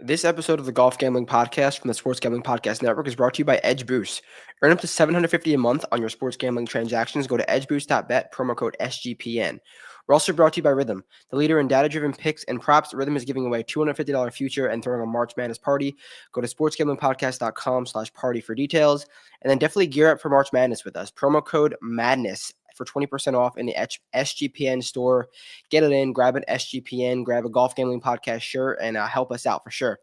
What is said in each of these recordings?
This episode of the Golf Gambling Podcast from the Sports Gambling Podcast Network is brought to you by Edge Boost. Earn up to $750 a month on your sports gambling transactions. Go to edgeboost.bet, promo code SGPN. We're also brought to you by Rhythm, the leader in data-driven picks and props. Rhythm is giving away a $250 future and throwing a March Madness party. Go to sportsgamblingpodcast.com/party for details. And then definitely gear up for March Madness with us. Promo code MADNESS for 20% off in the SGPN store. Get it in, grab an SGPN, grab a Golf Gambling Podcast shirt, and help us out for sure.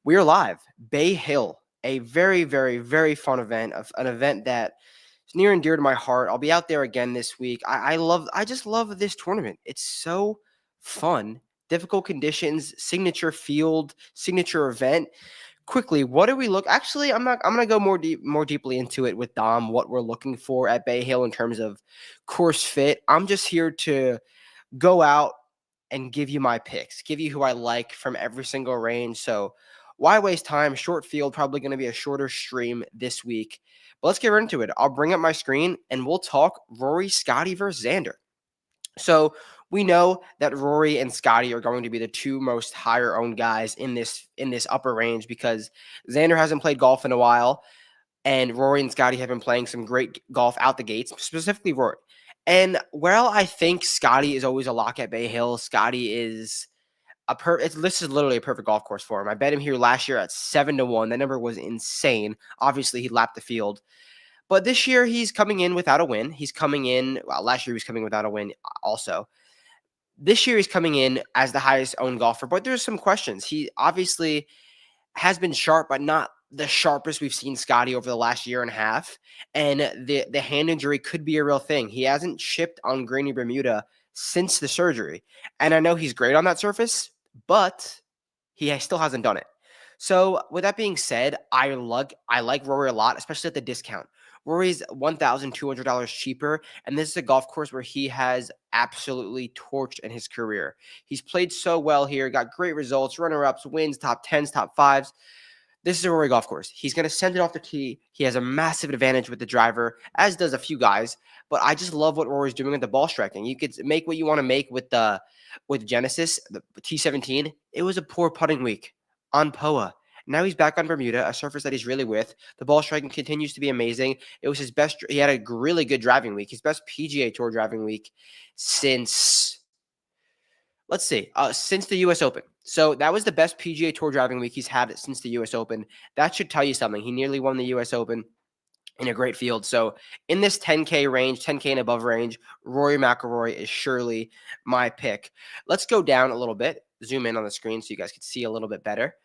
We are live. Bay Hill, a very, very, very fun event, an event that is near and dear to my heart. I'll be out there again this week. I just love this tournament. It's so fun. Difficult conditions, signature field, signature event. Quickly, what do we look? Actually, I'm gonna go more deeply into it with Dom. What we're looking for at Bay Hill in terms of course fit. I'm just here to go out and give you my picks, give you who I like from every single range. So why waste time? Short field, probably going to be a shorter stream this week. But let's get right into it. I'll bring up my screen and we'll talk Rory, Scotty versus Xander. So we know that Rory and Scotty are going to be the two most higher owned guys in this upper range because Xander hasn't played golf in a while, and Rory and Scotty have been playing some great golf out the gates, specifically Rory. And while I think Scotty is always a lock at Bay Hill, Scotty is this is literally a perfect golf course for him. I bet him here last year at 7-1. That number was insane. Obviously, he lapped the field. But this year, he's coming in without a win. Last year he was coming without a win also. This year, he's coming in as the highest owned golfer. But there's some questions. He obviously has been sharp, but not the sharpest we've seen Scotty over the last year and a half. And the hand injury could be a real thing. He hasn't chipped on grainy Bermuda since the surgery. And I know he's great on that surface, but he still hasn't done it. So with that being said, I like Rory a lot, especially at the discount. Rory's $1,200 cheaper, and this is a golf course where he has absolutely torched in his career. He's played so well here, got great results, runner-ups, wins, top 10s, top 5s. This is a Rory golf course. He's going to send it off the tee. He has a massive advantage with the driver, as does a few guys. But I just love what Rory's doing with the ball striking. You could make what you want to make with Genesis, the T17. It was a poor putting week on POA. Now he's back on Bermuda, a surface that he's really with. The ball striking continues to be amazing. It was his best. He had a really good driving week, his best PGA Tour driving week since since the U.S. Open. So that was the best PGA Tour driving week he's had since the U.S. Open. That should tell you something. He nearly won the U.S. Open in a great field. So in this 10K range, 10K and above range, Rory McIlroy is surely my pick. Let's go down a little bit, zoom in on the screen so you guys can see a little bit better.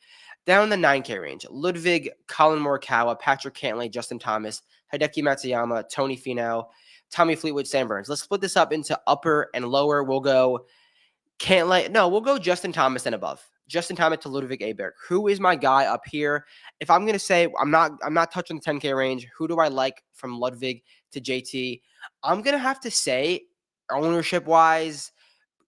Down in the 9K range, Ludwig, Colin Morikawa, Patrick Cantlay, Justin Thomas, Hideki Matsuyama, Tony Finau, Tommy Fleetwood, Sam Burns. Let's split this up into upper and lower. We'll go Justin Thomas and above. Justin Thomas to Ludwig Aberg. Who is my guy up here? If I'm gonna say I'm not touching the 10K range, who do I like from Ludwig to JT? I'm gonna have to say, ownership wise,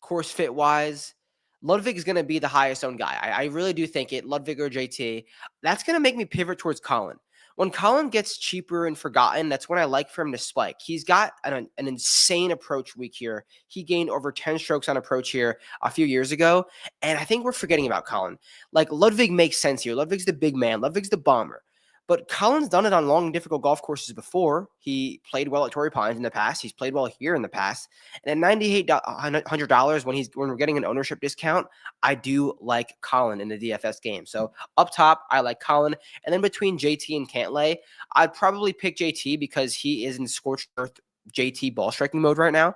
course fit wise, Ludwig is gonna be the highest owned guy. I really do think it. Ludwig or JT. That's gonna make me pivot towards Colin. When Colin gets cheaper and forgotten, that's when I like for him to spike. He's got an insane approach week here. He gained over 10 strokes on approach here a few years ago, and I think we're forgetting about Colin. Like, Ludwig makes sense here. Ludwig's the big man. Ludwig's the bomber. But Colin's done it on long and difficult golf courses before. He played well at Torrey Pines in the past. He's played well here in the past. And at $9,800 when we're getting an ownership discount, I do like Colin in the DFS game. So up top, I like Colin. And then between JT and Cantlay, I'd probably pick JT because he is in scorched earth JT ball striking mode right now.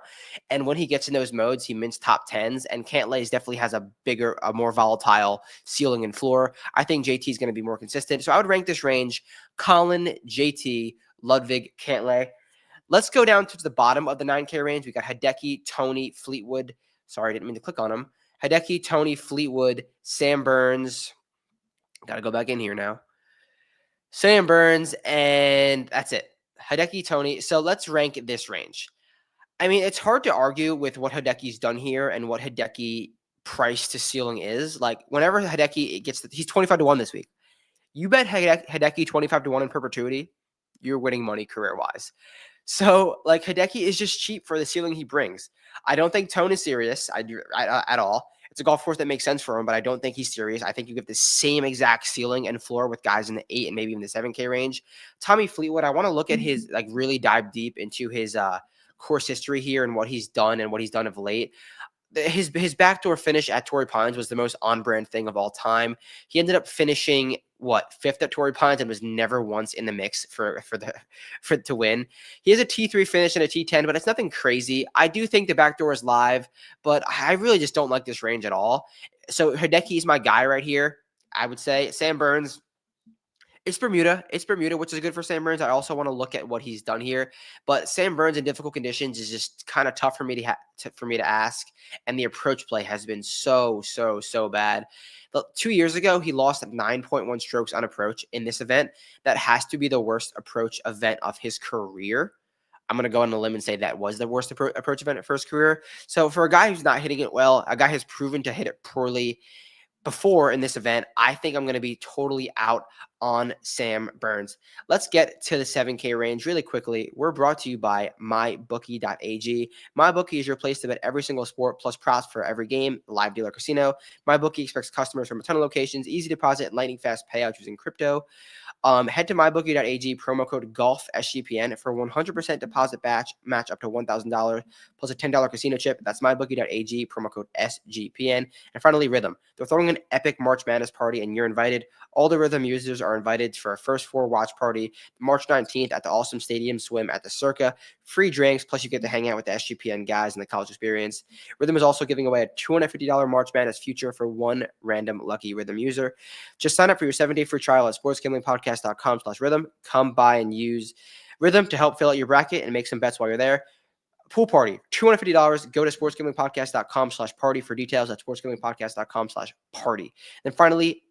And when he gets in those modes, he mints top 10s. And Cantlay definitely has a more volatile ceiling and floor. I think JT is going to be more consistent. So I would rank this range Colin, JT, Ludwig, Cantlay. Let's go down to the bottom of the 9K range. We got Hideki, Tony, Fleetwood. Sorry, I didn't mean to click on him. Hideki, Tony, Fleetwood, Sam Burns. Got to go back in here now. Sam Burns, and that's it. Hideki, Tony. So let's rank this range. I mean, it's hard to argue with what Hideki's done here and what Hideki price to ceiling is. Like, whenever Hideki he's 25-1 this week. You bet Hideki 25-1 in perpetuity, you're winning money career-wise. So, like, Hideki is just cheap for the ceiling he brings. I don't think Tone is serious at all. It's a golf course that makes sense for him, but I don't think he's serious. I think you get the same exact ceiling and floor with guys in the 8 and maybe even the 7K range. Tommy Fleetwood, I want to look at his, like, really dive deep into his course history here and what he's done of late. His backdoor finish at Torrey Pines was the most on-brand thing of all time. He ended up finishing fifth at Torrey Pines and was never once in the mix to win. He has a T3 finish and a T10, but it's nothing crazy. I do think the backdoor is live, but I really just don't like this range at all. So Hideki is my guy right here. I would say Sam Burns. It's Bermuda, which is good for Sam Burns. I also want to look at what he's done here, but Sam Burns in difficult conditions is just kind of tough for me to ask, and the approach play has been so bad. 2 years ago, he lost 9.1 strokes on approach in this event. That has to be the worst approach event of his career. I'm going to go on a limb and say that was the worst approach event of his career. So for a guy who's not hitting it well, a guy who's proven to hit it poorly before in this event, I think I'm going to be totally out on Sam Burns. Let's get to the 7K range really quickly. We're brought to you by mybookie.ag. MyBookie is your place to bet every single sport plus props for every game, live dealer casino. MyBookie expects customers from a ton of locations, easy deposit, lightning fast payouts using crypto. Head to mybookie.ag, promo code GOLFSGPN for 100% deposit match up to $1,000 plus a $10 casino chip. That's mybookie.ag, promo code SGPN. And finally, Rhythm. They're throwing an epic March Madness party, and you're invited. All the Rhythm users are invited for a first 4 watch party March 19th at the Awesome Stadium Swim at the Circa. Free drinks, plus you get to hang out with the SGPN guys and the college experience. Rhythm is also giving away a $250 March Madness future for one random lucky Rhythm user. Just sign up for your 7-day free trial at sportsgamblingpodcast.com/rhythm. Come by and use Rhythm to help fill out your bracket and make some bets while you're there. Pool party, $250. Go to sportsgamblingpodcast.com/party for details at sportsgamblingpodcast.com/party. And finally,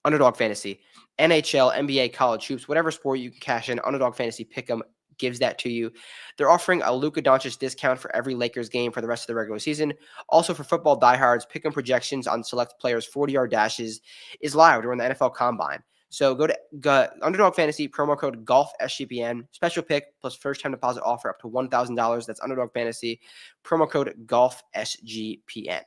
Underdog Fantasy, NHL, NBA, college hoops, whatever sport you can cash in, Underdog Fantasy Pick'em gives that to you. They're offering a Luka Doncic discount for every Lakers game for the rest of the regular season. Also for football diehards, Pick'em projections on select players' 40-yard dashes is live during the NFL Combine. So go to Underdog Fantasy, promo code GOLFSGPN, special pick plus first-time deposit offer up to $1,000. That's Underdog Fantasy, promo code GOLFSGPN.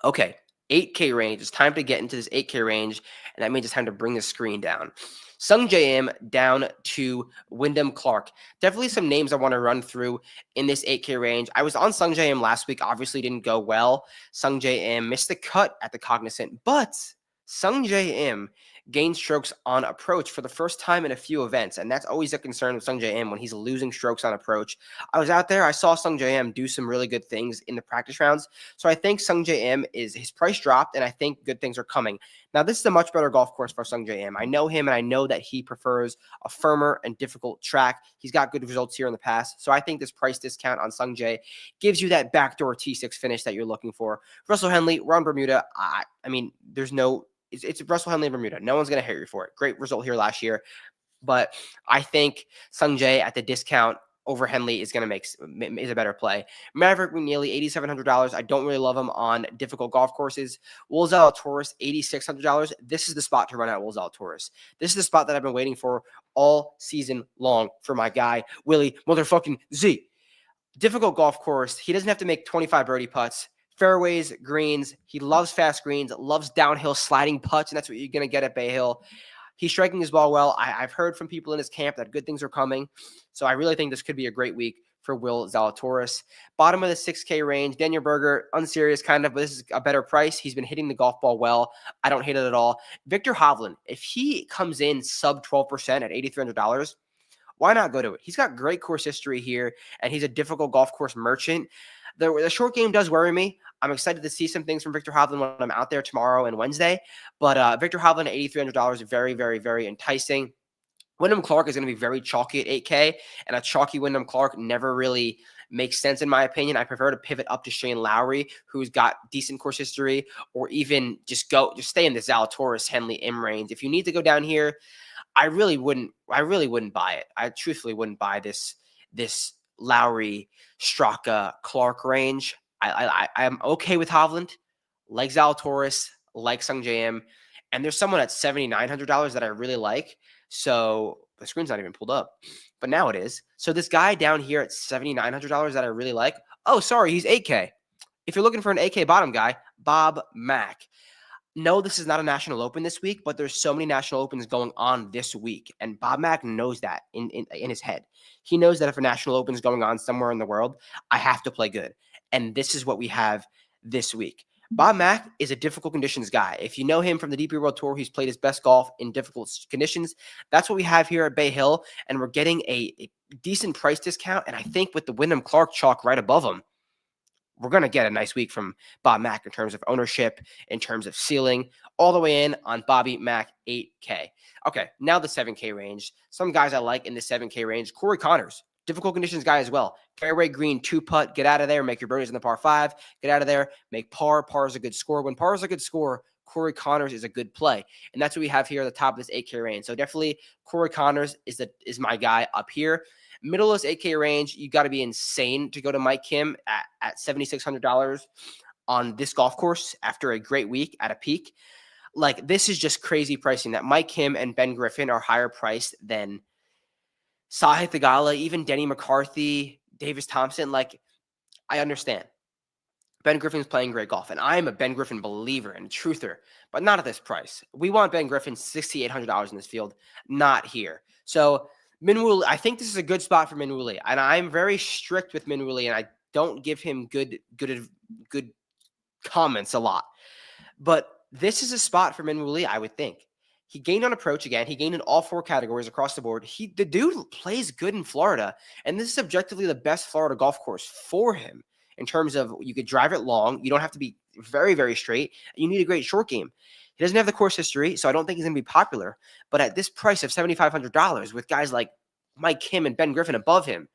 Okay, 8K range. It's time to get into this 8K range, and that means it's time to bring the screen down. Sung J M down to Wyndham Clark. Definitely some names I want to run through in this 8K range. I was on Sung J M last week. Obviously didn't go well. Sung J M missed the cut at the Cognizant, but Sung J M gained strokes on approach for the first time in a few events, and that's always a concern with Sung J M when he's losing strokes on approach. I was out there. I saw Sung J M do some really good things in the practice rounds, so I think Sung J M his price dropped, and I think good things are coming. Now, this is a much better golf course for Sung J M. I know him, and I know that he prefers a firmer and difficult track. He's got good results here in the past, so I think this price discount on Sung J gives you that backdoor T6 finish that you're looking for. Russell Henley, we're on Bermuda. I mean, it's Russell Henley in Bermuda. No one's going to hate you for it. Great result here last year. But I think Sung Jae at the discount over Henley is a better play. Maverick McNeely, $8,700. I don't really love him on difficult golf courses. Will Zalatoris, $8,600. This is the spot to run out Will Zalatoris. This is the spot that I've been waiting for all season long for my guy, Willie motherfucking Z. Difficult golf course. He doesn't have to make 25 birdie putts. Fairways, greens. He loves fast greens, loves downhill sliding putts, and that's what you're going to get at Bay Hill. He's striking his ball well. I've heard from people in his camp that good things are coming. So I really think this could be a great week for Will Zalatoris. Bottom of the 6K range, Daniel Berger, unserious kind of, but this is a better price. He's been hitting the golf ball well. I don't hate it at all. Victor Hovland, if he comes in sub 12% at $8,300, why not go to it? He's got great course history here, and he's a difficult golf course merchant. The short game does worry me. I'm excited to see some things from Victor Hovland when I'm out there tomorrow and Wednesday. But Victor Hovland at $8,300 is very, very, very enticing. Wyndham Clark is going to be very chalky at 8K, and a chalky Wyndham Clark never really makes sense in my opinion. I prefer to pivot up to Shane Lowry, who's got decent course history, or even just stay in the Zalatoris Henley M range. If you need to go down here, I really wouldn't buy it. I truthfully wouldn't buy this Lowry, Straka, Clark range. I'm okay with Hovland, like Zalatoris, like Sung J M, and there's someone at $7,900 that I really like. So the screen's not even pulled up, but now it is. So this guy down here at $7,900 that I really like. Oh, sorry, he's 8K. If you're looking for an AK bottom guy, Bob Mack. No, this is not a national open this week, but there's so many national opens going on this week. And Bob Mack knows that in his head. He knows that if a national open is going on somewhere in the world, I have to play good. And this is what we have this week. Bob Mack is a difficult conditions guy. If you know him from the DP World Tour, he's played his best golf in difficult conditions. That's what we have here at Bay Hill. And we're getting a decent price discount. And I think with the Wyndham Clark chalk right above him, we're going to get a nice week from Bob Mack in terms of ownership, in terms of ceiling, all the way in on Bobby Mack 8K. Okay, now the 7K range. Some guys I like in the 7K range. Corey Connors, difficult conditions guy as well. Fairway green, 2-putt, get out of there, make your birdies in the par 5, get out of there, make par. Par is a good score. When par is a good score, Corey Connors is a good play. And that's what we have here at the top of this 8K range. So definitely Corey Connors is my guy up here. Middle of this 8K range, you got to be insane to go to Mike Kim at $7,600 on this golf course after a great week at a peak. Like, this is just crazy pricing that Mike Kim and Ben Griffin are higher priced than Sahith Theegala, even Denny McCarthy, Davis Thompson. Like, I understand. Ben Griffin's playing great golf, and I'm a Ben Griffin believer and truther, but not at this price. We want Ben Griffin $6,800 in this field, not here. So Minwoo, I think this is a good spot for Minwoo Lee, and I'm very strict with Minwoo Lee, and I don't give him good comments a lot. But this is a spot for Minwoo Lee, I would think. He gained on approach again. He gained in all 4 categories across the board. The dude plays good in Florida, and this is objectively the best Florida golf course for him in terms of you could drive it long. You don't have to be very, very straight. You need a great short game. He doesn't have the course history, so I don't think he's going to be popular. But at this price of $7,500 with guys like Mike Kim and Ben Griffin above him,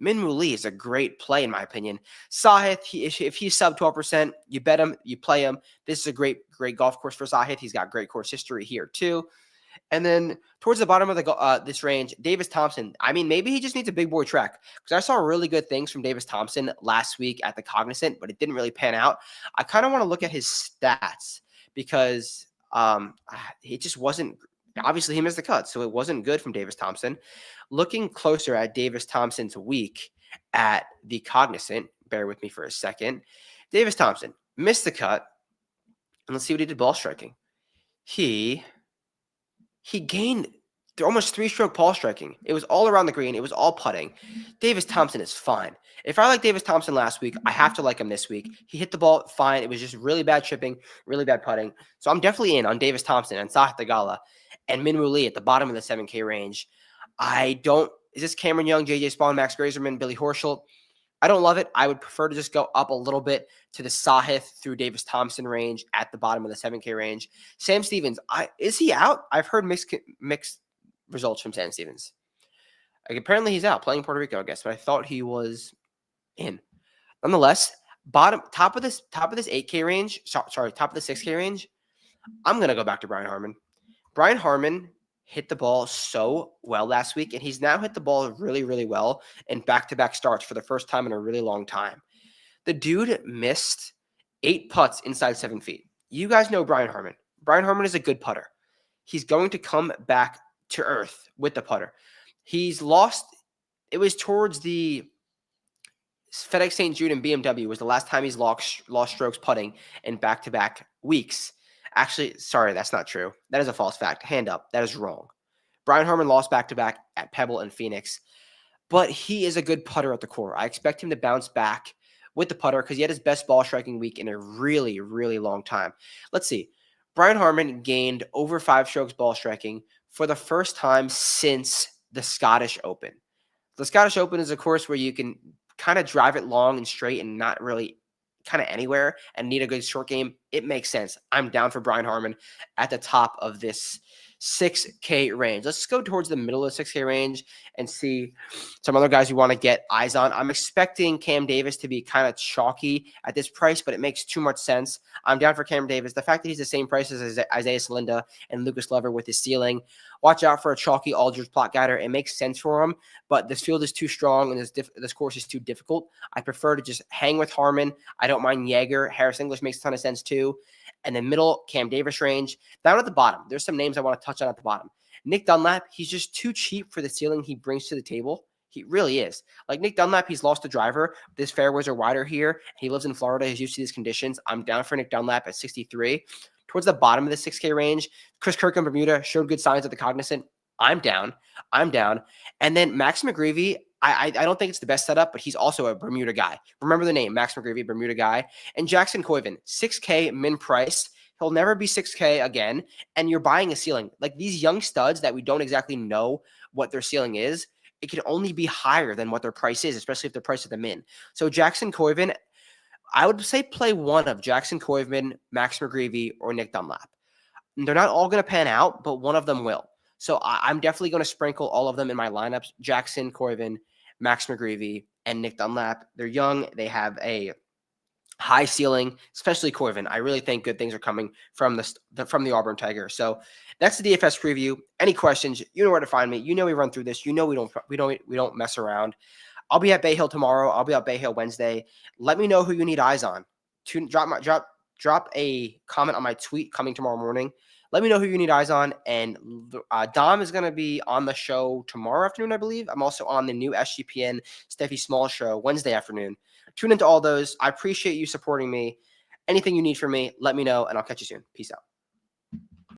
Minwoo Lee is a great play, in my opinion. Sahith, if he's sub 12%, you bet him, you play him. This is a great golf course for Sahith. He's got great course history here too. And then towards the bottom of this range, Davis Thompson. I mean, maybe he just needs a big boy track because I saw really good things from Davis Thompson last week at the Cognizant, but it didn't really pan out. I kind of want to look at his stats because it just wasn't. Obviously, he missed the cut, so it wasn't good from Davis Thompson. Looking closer at Davis Thompson's week at the Cognizant, bear with me for a second. Davis Thompson missed the cut, and let's see what he did ball striking. He gained almost 3-stroke ball striking. It was all around the green. It was all putting. Davis Thompson is fine. If I liked Davis Thompson last week, I have to like him this week. He hit the ball fine. It was just really bad chipping, really bad putting. So I'm definitely in on Davis Thompson and Sahith Theegala and Minwoo Lee at the bottom of the 7K range. Is this Cameron Young, JJ Spawn, Max Grazerman, Billy Horschel? I don't love it. I would prefer to just go up a little bit to the Sahith through Davis Thompson range at the bottom of the 7K range. Sam Stevens, is he out? I've heard mixed results from Sam Stevens. Like, apparently he's out playing Puerto Rico, I guess, but I thought he was in. Nonetheless, top of this 8K range, top of the 6K range, I'm going to go back to Brian Harman. Brian Harman hit the ball so well last week, and he's now hit the ball really, really well in back-to-back starts for the first time in a really long time. The dude missed 8 putts inside 7 feet. You guys know Brian Harman. Brian Harman is a good putter. He's going to come back to earth with the putter. He's lost. It was towards the FedEx St. Jude and BMW was the last time he's lost strokes putting in back-to-back weeks. Actually, sorry, that's not true. That is a false fact. Hand up. That is wrong. Brian Harman lost back-to-back at Pebble and Phoenix, but he is a good putter at the core. I expect him to bounce back with the putter because he had his best ball striking week in a really, really long time. Let's see. Brian Harman gained over 5 strokes ball striking for the first time since the Scottish Open. The Scottish Open is a course where you can kind of drive it long and straight and not really kind of anywhere and need a good short game. It makes sense. I'm down for Brian Harman at the top of this 6K range. Let's go towards the middle of the 6K range and see some other guys we want to get eyes on. I'm expecting Cam Davis to be kind of chalky at this price, but it makes too much sense. I'm down for Cam Davis. The fact that he's the same price as Isaiah Salinda and Lucas Lever with his ceiling. Watch out for a chalky Aldridge plot guider. It makes sense for him, but this field is too strong and this course is too difficult. I prefer to just hang with Harman. I don't mind Jaeger. Harris English makes a ton of sense too. And then middle, Cam Davis range. Down at the bottom, there's some names I want to touch on at the bottom. Nick Dunlap, he's just too cheap for the ceiling he brings to the table. He really is. Like Nick Dunlap, he's lost the driver. This fairways are wider here. He lives in Florida. He's used to these conditions. I'm down for Nick Dunlap at 63. Towards the bottom of the 6K range, Chris Kirk in Bermuda showed good signs at the Cognizant. I'm down. And then Max McGreevy, I don't think it's the best setup, but he's also a Bermuda guy. Remember the name, Max McGreevy, Bermuda guy. And Jackson Coyven, 6K min price. He'll never be 6K again. And you're buying a ceiling. Like these young studs that we don't exactly know what their ceiling is, it can only be higher than what their price is, especially if they're priced at the min. So Jackson Coyven, I would say play one of Jackson Coyven, Max McGreevy, or Nick Dunlap. They're not all going to pan out, but one of them will. So I'm definitely going to sprinkle all of them in my lineups. Jackson Coyven, Max McGreevy, and Nick Dunlap. They're young. They have a high ceiling, especially Coyven. I really think good things are coming from the Auburn Tiger. So that's the DFS preview. Any questions? You know where to find me. You know we run through this. You know we don't mess around. I'll be at Bay Hill tomorrow. I'll be at Bay Hill Wednesday. Let me know who you need eyes on. Drop a comment on my tweet coming tomorrow morning. Let me know who you need eyes on. And Dom is going to be on the show tomorrow afternoon, I believe. I'm also on the new SGPN Steffi Small show Wednesday afternoon. Tune into all those. I appreciate you supporting me. Anything you need from me, let me know, and I'll catch you soon. Peace out.